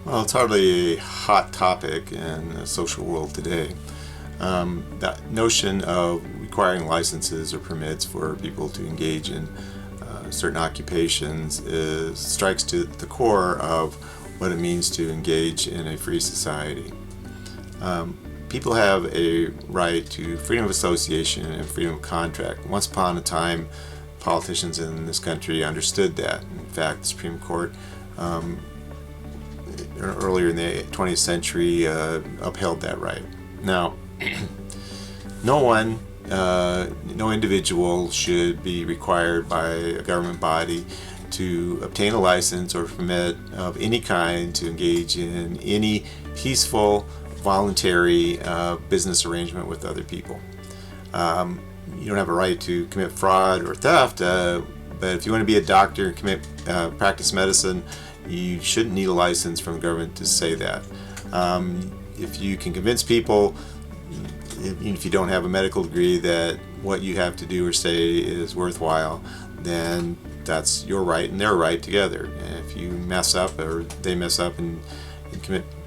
Well, it's hardly a hot topic in the social world today. That notion of requiring licenses or permits for people to engage in certain occupations strikes to the core of what it means to engage in a free society. People have a right to freedom of association and freedom of contract. Once upon a time, politicians in this country understood that. In fact, the Supreme Court earlier in the 20th century upheld that right. Now, no individual should be required by a government body to obtain a license or permit of any kind to engage in any peaceful, voluntary business arrangement with other people. You don't have a right to commit fraud or theft, but if you want to be a doctor and practice medicine, you shouldn't need a license from the government to say that. If you can convince people, even if you don't have a medical degree, that what you have to do or say is worthwhile, then that's your right and their right together. And if you mess up or they mess up and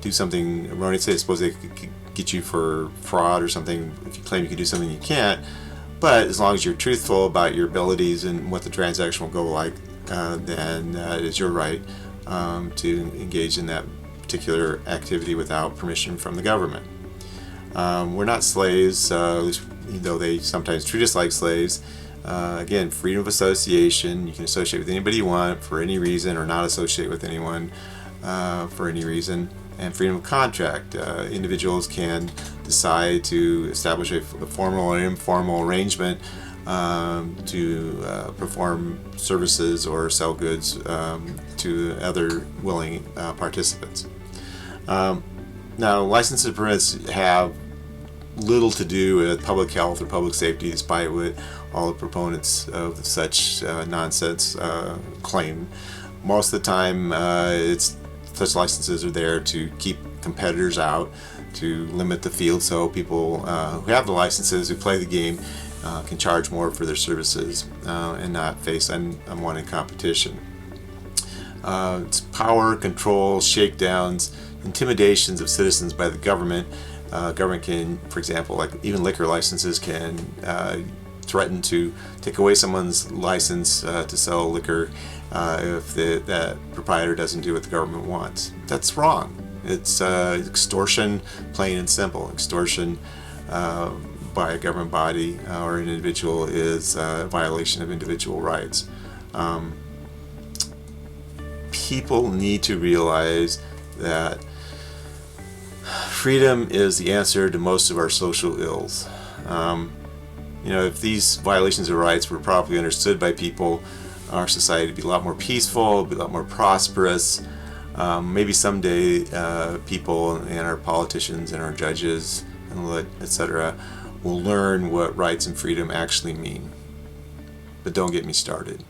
do something erroneous, I suppose they could get you for fraud or something if you claim you can do something you can't. But as long as you're truthful about your abilities and what the transaction will go like, then it is your right to engage in that particular activity without permission from the government. We're not slaves, though they sometimes treat us like slaves. Again, freedom of association. You can associate with anybody you want for any reason, or not associate with anyone for any reason. And freedom of contract. Individuals can decide to establish a formal or informal arrangement to perform services or sell goods to other willing participants. Now, licenses and permits have little to do with public health or public safety, despite what all the proponents of such nonsense claim. Most of the time, such licenses are there to keep competitors out, to limit the field so people who have the licenses, who play the game, can charge more for their services and not face unwanted competition. It's power, control, shakedowns, intimidations of citizens by the government. Government can, for example, like even liquor licenses, can threaten to take away someone's license to sell liquor if that proprietor doesn't do what the government wants. That's wrong. It's extortion, plain and simple. Extortion by a government body or an individual is a violation of individual rights. People need to realize that freedom is the answer to most of our social ills. If these violations of rights were properly understood by people, our society would be a lot more peaceful, be a lot more prosperous. Maybe someday people and our politicians and our judges and etc. will learn what rights and freedom actually mean. But don't get me started.